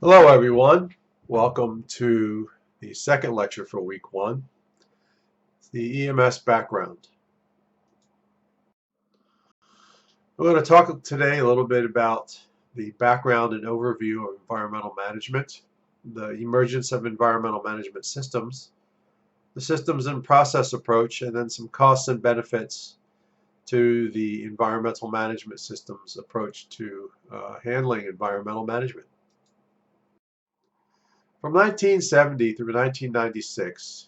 Hello everyone, welcome to the second lecture for week one, the EMS background. We're going to talk today a little bit about the background and overview of environmental management, the emergence of environmental management systems, the systems and process approach, and then some costs and benefits to the environmental management systems approach to handling environmental management. From 1970 through 1996,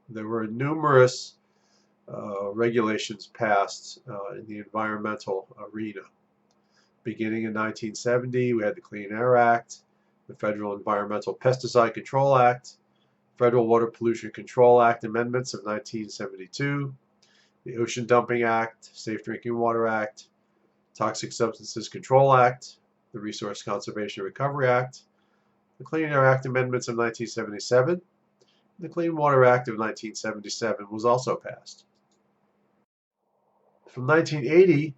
there were numerous regulations passed in the environmental arena. Beginning in 1970, we had the Clean Air Act, the Federal Environmental Pesticide Control Act, Federal Water Pollution Control Act amendments of 1972, the Ocean Dumping Act, Safe Drinking Water Act, Toxic Substances Control Act, the Resource Conservation Recovery Act, the Clean Air Act amendments of 1977, the Clean Water Act of 1977 was also passed. From 1980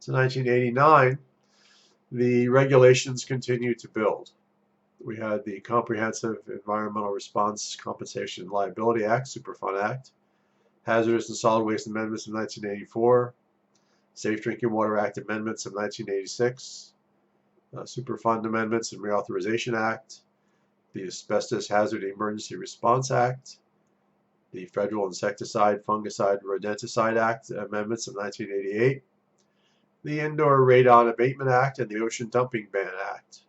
to 1989, the regulations continued to build. We had the Comprehensive Environmental Response Compensation and Liability Act, Superfund Act, Hazardous and Solid Waste Amendments of 1984, Safe Drinking Water Act amendments of 1986, Superfund Amendments and Reauthorization Act, the Asbestos Hazard Emergency Response Act, the Federal Insecticide, Fungicide, Rodenticide Act amendments of 1988, the Indoor Radon Abatement Act, and the Ocean Dumping Ban Act.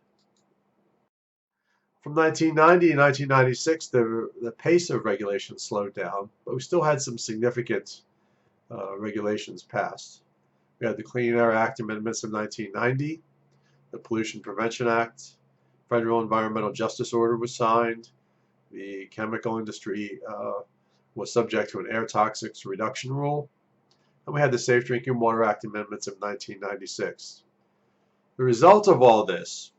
From 1990 to 1996, the pace of regulation slowed down, but we still had some significant regulations passed. We had the Clean Air Act amendments of 1990, the Pollution Prevention Act, Federal Environmental Justice Order was signed, the chemical industry was subject to an air toxics reduction rule, and we had the Safe Drinking Water Act amendments of 1996. The result of all this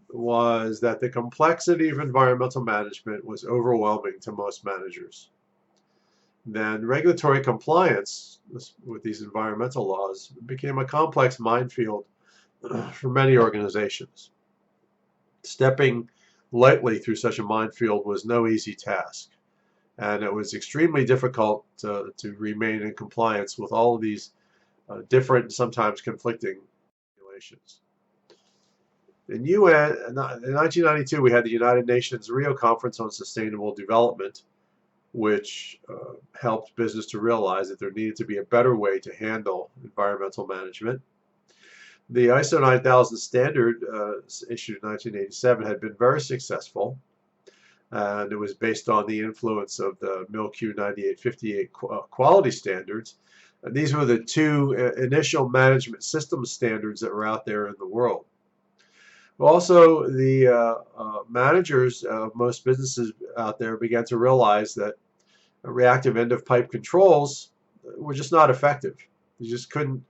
was that the complexity of environmental management was overwhelming to most managers. Then regulatory compliance with these environmental laws became a complex minefield for many organizations. Stepping lightly through such a minefield was no easy task, and it was extremely difficult to remain in compliance with all of these different, sometimes conflicting regulations. In 1992, we had the United Nations Rio Conference on Sustainable Development, which helped business to realize that there needed to be a better way to handle environmental management. The ISO 9000 standard, issued in 1987, had been very successful, and it was based on the influence of the MIL-Q 9858 quality standards. And these were the two initial management system standards that were out there in the world. Also, the managers of most businesses out there began to realize that reactive end-of-pipe controls were just not effective. You just couldn't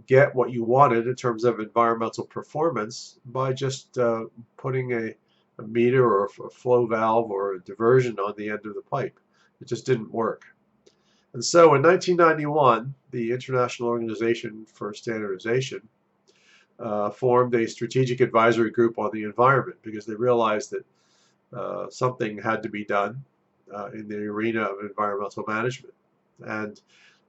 get what you wanted in terms of environmental performance by just putting a meter or a flow valve or a diversion on the end of the pipe. It just didn't work. And so in 1991, the International Organization for Standardization formed a strategic advisory group on the environment because they realized that something had to be done in the arena of environmental management. And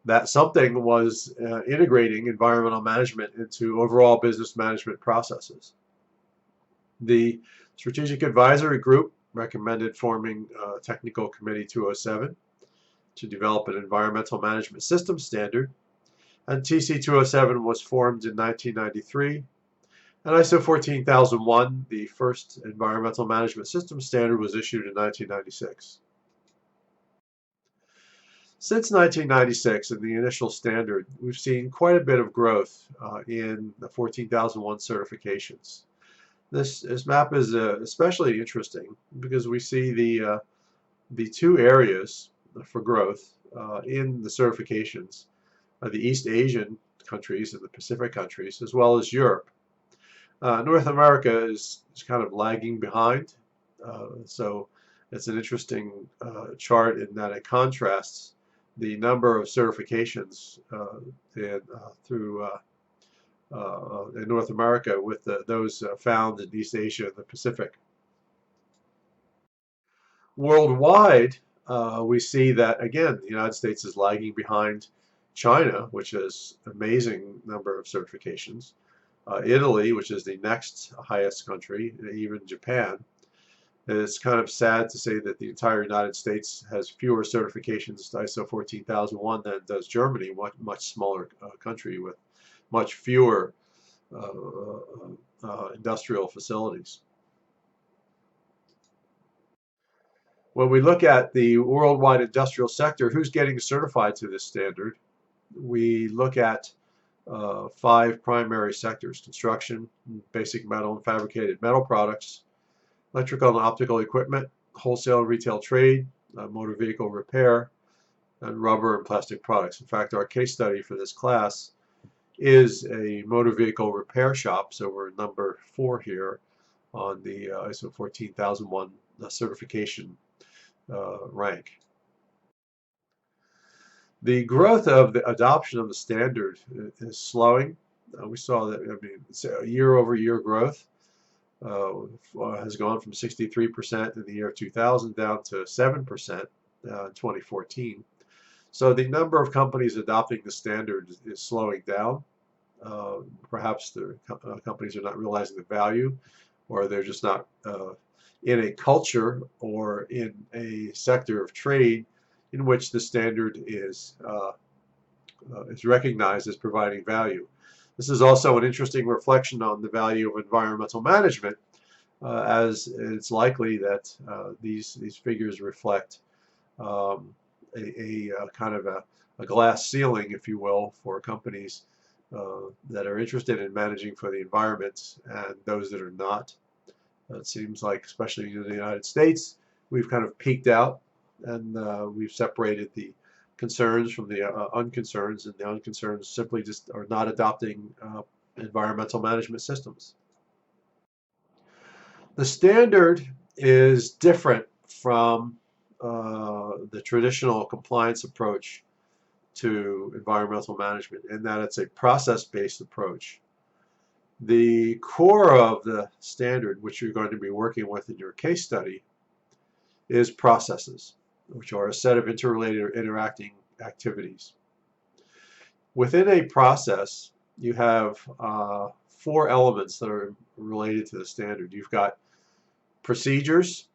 that something was integrating environmental management into overall business management processes. The Strategic Advisory Group recommended forming Technical Committee 207 to develop an environmental management system standard, and TC 207 was formed in 1993, and ISO 14001, the first environmental management system standard, was issued in 1996. Since 1996 and the initial standard, we've seen quite a bit of growth in the 14001 certifications. This map is especially interesting because we see the two areas for growth in the certifications, the East Asian countries and the Pacific countries, as well as Europe. North America is kind of lagging behind, so it's an interesting chart in that it contrasts the number of certifications through in North America with those found in East Asia and the Pacific. Worldwide, we see that, again, the United States is lagging behind China, which has an amazing number of certifications, Italy, which is the next highest country, even Japan. And it's kind of sad to say that the entire United States has fewer certifications to ISO 14001 than does Germany, much smaller country with much fewer industrial facilities. When we look at the worldwide industrial sector, who's getting certified to this standard, we look at 5 primary sectors: construction, basic metal and fabricated metal products, electrical and optical equipment, wholesale and retail trade, motor vehicle repair, and rubber and plastic products. In fact, our case study for this class is a motor vehicle repair shop, so we're number 4 here on the ISO 14001 certification rank. The growth of the adoption of the standard is slowing. We saw that, I mean, year-over-year growth has gone from 63% in the year 2000 down to 7% in 2014. So the number of companies adopting the standard is slowing down. Perhaps the companies are not realizing the value, or they're just not in a culture or in a sector of trade in which the standard is recognized as providing value. This is also an interesting reflection on the value of environmental management, as it's likely that these figures reflect a kind of a glass ceiling, if you will, for companies that are interested in managing for the environment and those that are not. It seems like, especially in the United States, we've kind of peaked out, and we've separated the concerns from the unconcerns, and the unconcerns simply just are not adopting environmental management systems. The standard is different from the traditional compliance approach to environmental management in that it's a process-based approach. The core of the standard, which you're going to be working with in your case study, is processes, which are a set of interrelated or interacting activities. Within a process, you have 4 elements that are related to the standard. You've got procedures,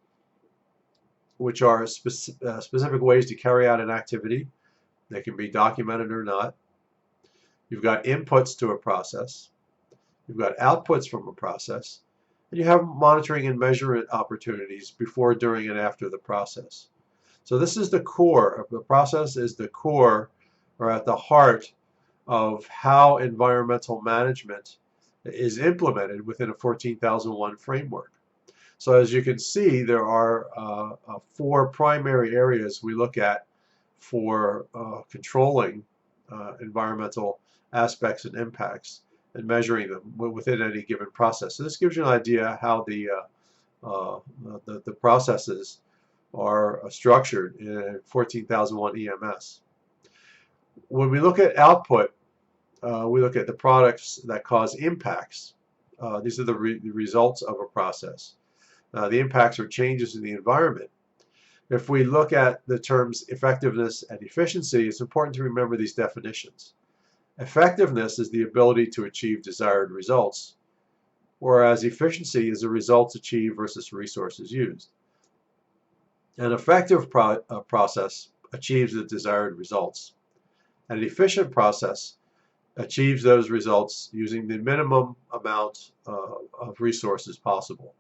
which are specific ways to carry out an activity. They can be documented or not. You've got inputs to a process. You've got outputs from a process. And you have monitoring and measurement opportunities before, during, and after the process. So this is the core of the process, is the core or at the heart of how environmental management is implemented within a 14001 framework. So as you can see, there are 4 primary areas we look at for controlling environmental aspects and impacts and measuring them within any given process. So this gives you an idea how the processes are structured in 14001 EMS. When we look at output, we look at the products that cause impacts. These are the results of a process. The impacts are changes in the environment. If we look at the terms effectiveness and efficiency, it's important to remember these definitions. Effectiveness is the ability to achieve desired results, whereas efficiency is the results achieved versus resources used. An effective process achieves the desired results. An efficient process achieves those results using the minimum amount of resources possible.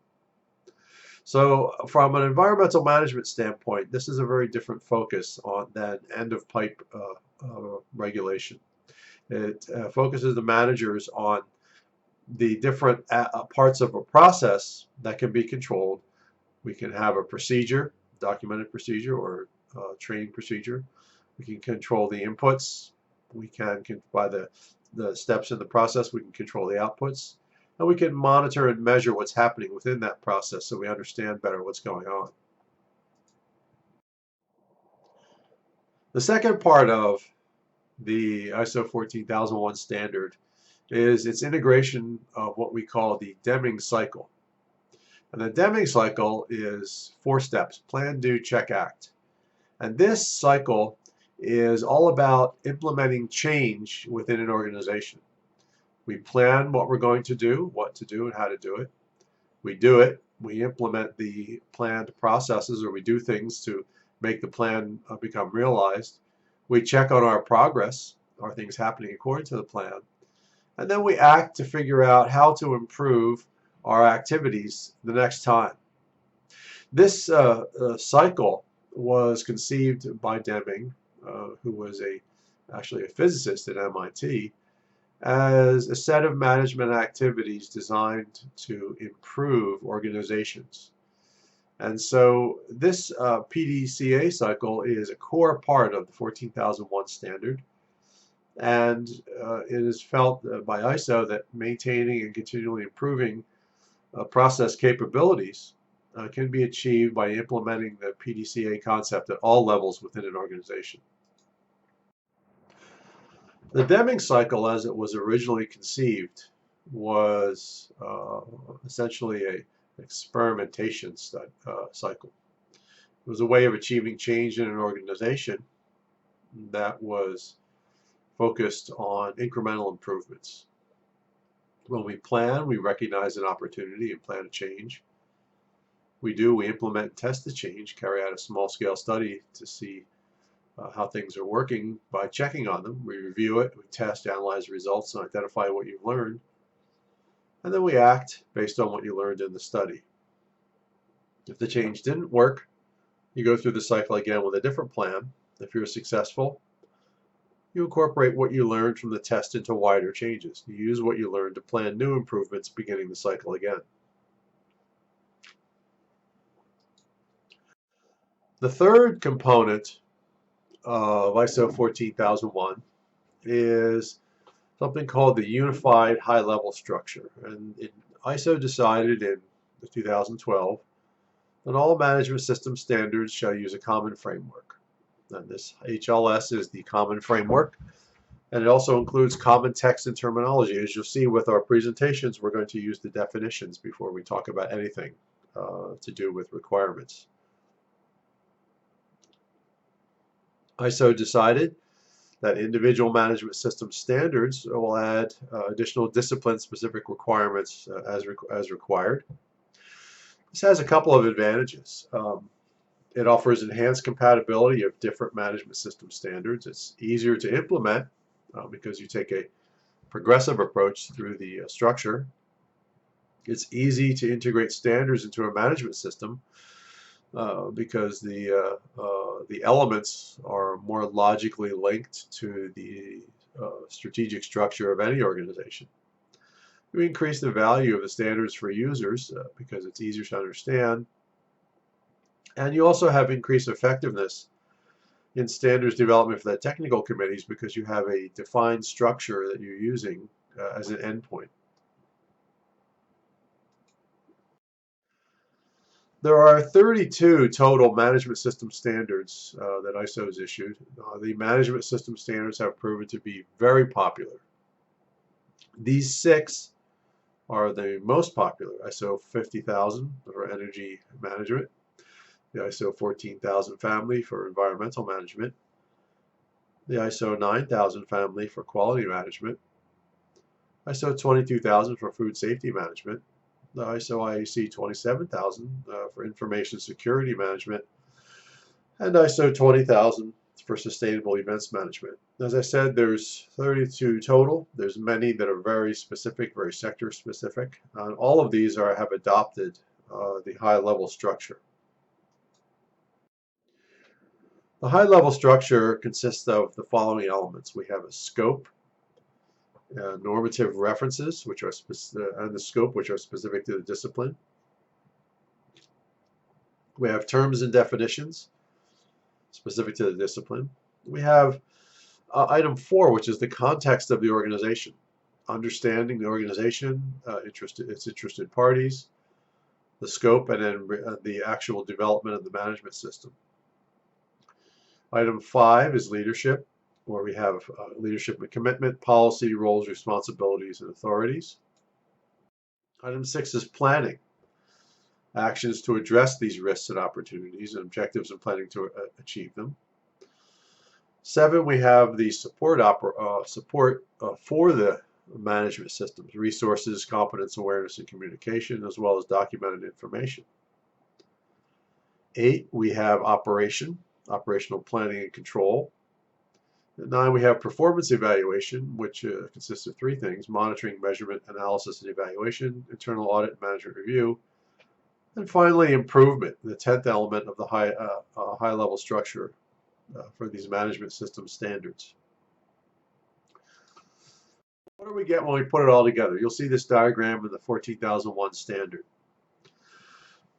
So from an environmental management standpoint, this is a very different focus than end-of-pipe regulation. It focuses the managers on the different parts of a process that can be controlled. We can have a procedure, documented procedure, or trained procedure. We can control the inputs. We can, by the steps in the process, we can control the outputs. And we can monitor and measure what's happening within that process so we understand better what's going on. The second part of the ISO 14001 standard is its integration of what we call the Deming cycle. And the Deming cycle is 4 steps: plan, do, check, act. And this cycle is all about implementing change within an organization. We plan what we're going to do, what to do, and how to do it. We do it. We implement the planned processes, or we do things to make the plan become realized. We check on our progress. Are things happening according to the plan? And then we act to figure out how to improve our activities the next time. This cycle was conceived by Deming, who was actually a physicist at MIT, as a set of management activities designed to improve organizations. And so this PDCA cycle is a core part of the 14001 standard, and it is felt by ISO that maintaining and continually improving process capabilities can be achieved by implementing the PDCA concept at all levels within an organization. The Deming cycle, as it was originally conceived, was essentially an experimentation cycle. It was a way of achieving change in an organization that was focused on incremental improvements. When we plan, we recognize an opportunity and plan a change. We implement and test the change, carry out a small-scale study to see how things are working by checking on them. We review it, we test, analyze the results, and identify what you've learned. And then we act based on what you learned in the study. If the change didn't work, you go through the cycle again with a different plan. If you're successful, you incorporate what you learned from the test into wider changes. You use what you learned to plan new improvements, beginning the cycle again. The third component of ISO 14001 is something called the Unified High-Level Structure. And ISO decided in 2012 that all management system standards shall use a common framework. And this HLS is the common framework, and it also includes common text and terminology. As you'll see with our presentations, we're going to use the definitions before we talk about anything to do with requirements. ISO decided that individual management system standards will add additional discipline-specific requirements as required. This has a couple of advantages. It offers enhanced compatibility of different management system standards. It's easier to implement because you take a progressive approach through the structure. It's easy to integrate standards into a management system because the elements are more logically linked to the strategic structure of any organization. We increase the value of the standards for users because it's easier to understand, and you also have increased effectiveness in standards development for the technical committees because you have a defined structure that you're using as an endpoint. There are 32 total management system standards that ISO has issued. The management system standards have proven to be very popular. These 6 are the most popular: ISO 50000 for energy management, the ISO 14000 family for environmental management, the ISO 9000 family for quality management, ISO 22000 for food safety management, the ISO IEC 27000 for information security management, and ISO 20000 for sustainable events management. As I said, there's 32 total. There's many that are very specific, very sector specific. All of these have adopted the high-level structure. The high-level structure consists of the following elements. We have a scope, normative references, which are and the scope, which are specific to the discipline. We have terms and definitions, specific to the discipline. We have item 4, which is the context of the organization, understanding the organization, its interested parties, the scope, and then the actual development of the management system. Item 5 is leadership. where we have leadership and commitment, policy, roles, responsibilities, and authorities. Item 6 is planning. Actions to address these risks and opportunities, and objectives and planning to achieve them. 7, we have the support for the management systems, resources, competence, awareness, and communication, as well as documented information. 8, we have operational planning and control. And 9, we have performance evaluation, which consists of 3 things: monitoring, measurement, analysis, and evaluation, internal audit, and management review. And finally, improvement, the 10th element of the high-level structure for these management system standards. What do we get when we put it all together? You'll see this diagram in the 14001 standard.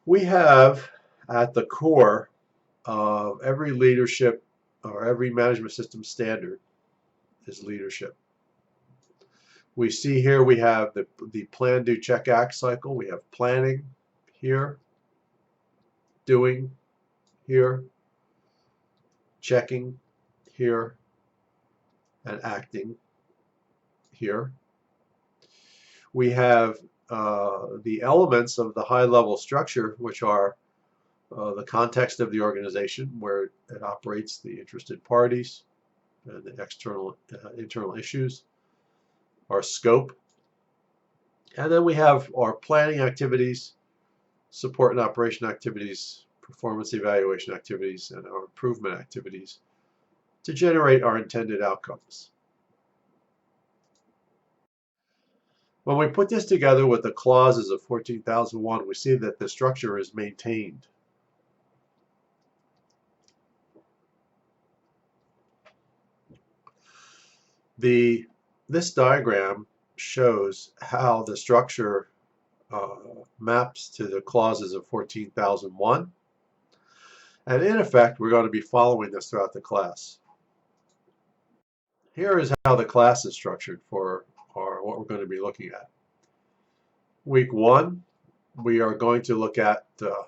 We have at the core of every leadership or every management system standard is leadership. We see here we have the plan, do, check, act cycle. We have planning here, doing here, checking here, and acting here. We have the elements of the high-level structure, which are the context of the organization, where it operates, the interested parties, and the external internal issues, our scope, and then we have our planning activities, support and operation activities, performance evaluation activities, and our improvement activities to generate our intended outcomes. When we put this together with the clauses of 14001, we see that the structure is maintained. This diagram shows how the structure maps to the clauses of 14001, and in effect we're going to be following this throughout the class. Here is how the class is structured for what we're going to be looking at. Week 1, we are going to look at the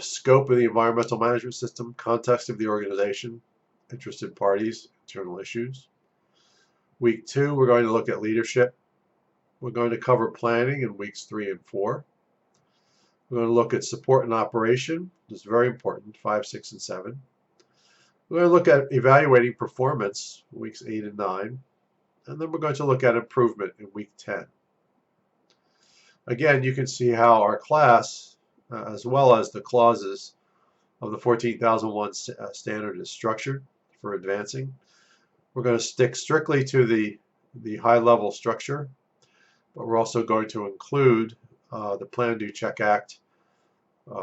scope of the environmental management system, context of the organization, interested parties, internal issues. Week 2, we're going to look at leadership. We're going to cover planning in weeks 3 and 4. We're going to look at support and operation. This is very important, 5, 6, and 7. We're going to look at evaluating performance, weeks 8 and 9. And then we're going to look at improvement in week 10. Again, you can see how our class, as well as the clauses of the 14001 standard, is structured for advancing. We're going to stick strictly to the high-level structure, but we're also going to include the plan, do, check, act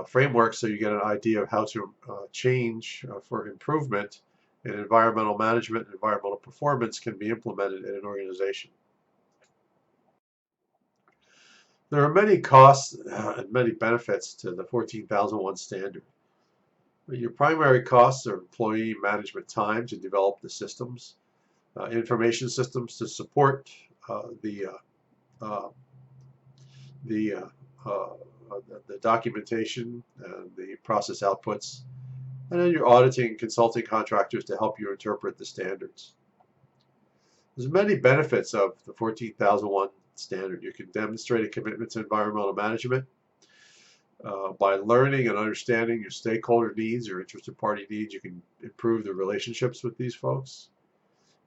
framework, so you get an idea of how to change for improvement in environmental management and environmental performance can be implemented in an organization. There are many costs and many benefits to the 14001 standard. Your primary costs are employee management time to develop the systems, information systems to support the documentation and the process outputs, and then your auditing and consulting contractors to help you interpret the standards. There's many benefits of the 14001 standard. You can demonstrate a commitment to environmental management by learning and understanding your stakeholder needs, your interested party needs. You can improve the relationships with these folks.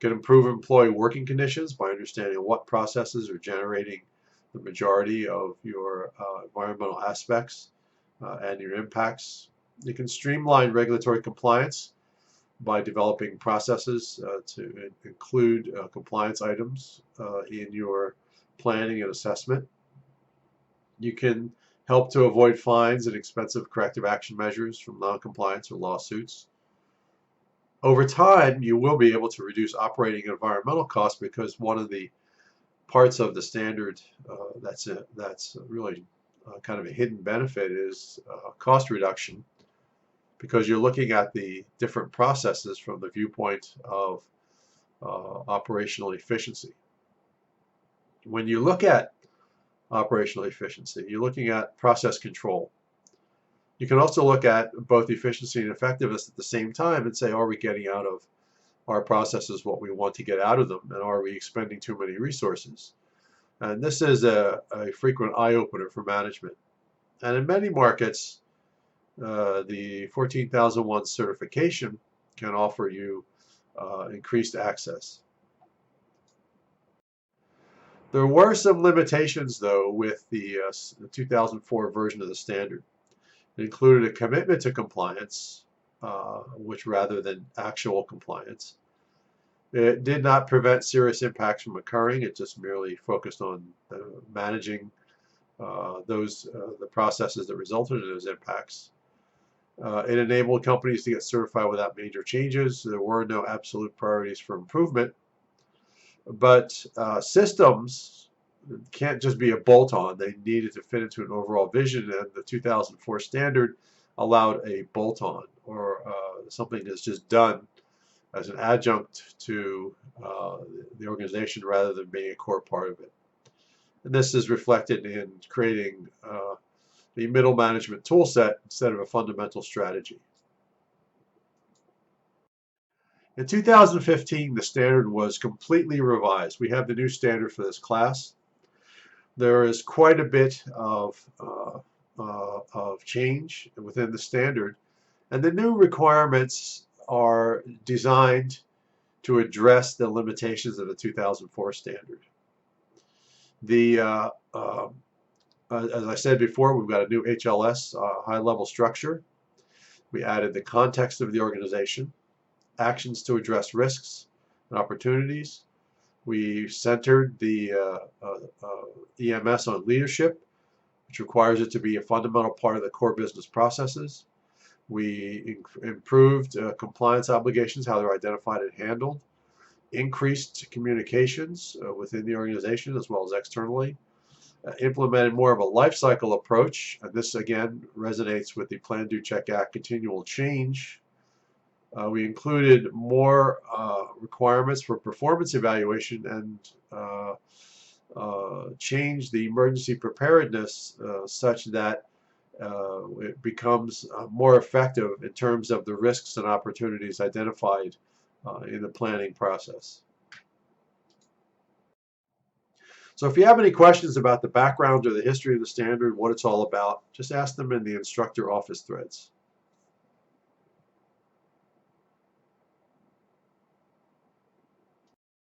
You can improve employee working conditions by understanding what processes are generating the majority of your environmental aspects and your impacts. You can streamline regulatory compliance by developing processes to include compliance items in your planning and assessment. You can help to avoid fines and expensive corrective action measures from noncompliance or lawsuits. Over time, you will be able to reduce operating and environmental costs, because one of the parts of the standard that's really kind of a hidden benefit is cost reduction, because you're looking at the different processes from the viewpoint of operational efficiency. When you look at operational efficiency, you're looking at process control. You can also look at both efficiency and effectiveness at the same time and say, are we getting out of our processes what we want to get out of them, and are we expending too many resources? And this is a frequent eye-opener for management. And in many markets, the 14001 certification can offer you increased access. There were some limitations, though, with the 2004 version of the standard. It included a commitment to compliance, which rather than actual compliance. It did not prevent serious impacts from occurring. It just merely focused on managing the processes that resulted in those impacts. It enabled companies to get certified without major changes. There were no absolute priorities for improvement. But systems can't just be a bolt-on. They needed to fit into an overall vision, and the 2004 standard allowed a bolt-on, or something that's just done as an adjunct to the organization rather than being a core part of it. And this is reflected in creating the middle management tool set instead of a fundamental strategy. In 2015, the standard was completely revised. We have the new standard for this class. There is quite a bit of change within the standard, and the new requirements are designed to address the limitations of the 2004 standard. As I said before, we've got a new HLS high-level structure. We added the context of the organization, actions to address risks and opportunities. We centered the EMS on leadership, which requires it to be a fundamental part of the core business processes. We improved compliance obligations, how they're identified and handled, increased communications within the organization as well as externally, implemented more of a life cycle approach, and this again resonates with the Plan, Do, Check, Act continual change. We included more requirements for performance evaluation and changed the emergency preparedness such that it becomes more effective in terms of the risks and opportunities identified in the planning process. So if you have any questions about the background or the history of the standard, what it's all about, just ask them in the instructor office threads.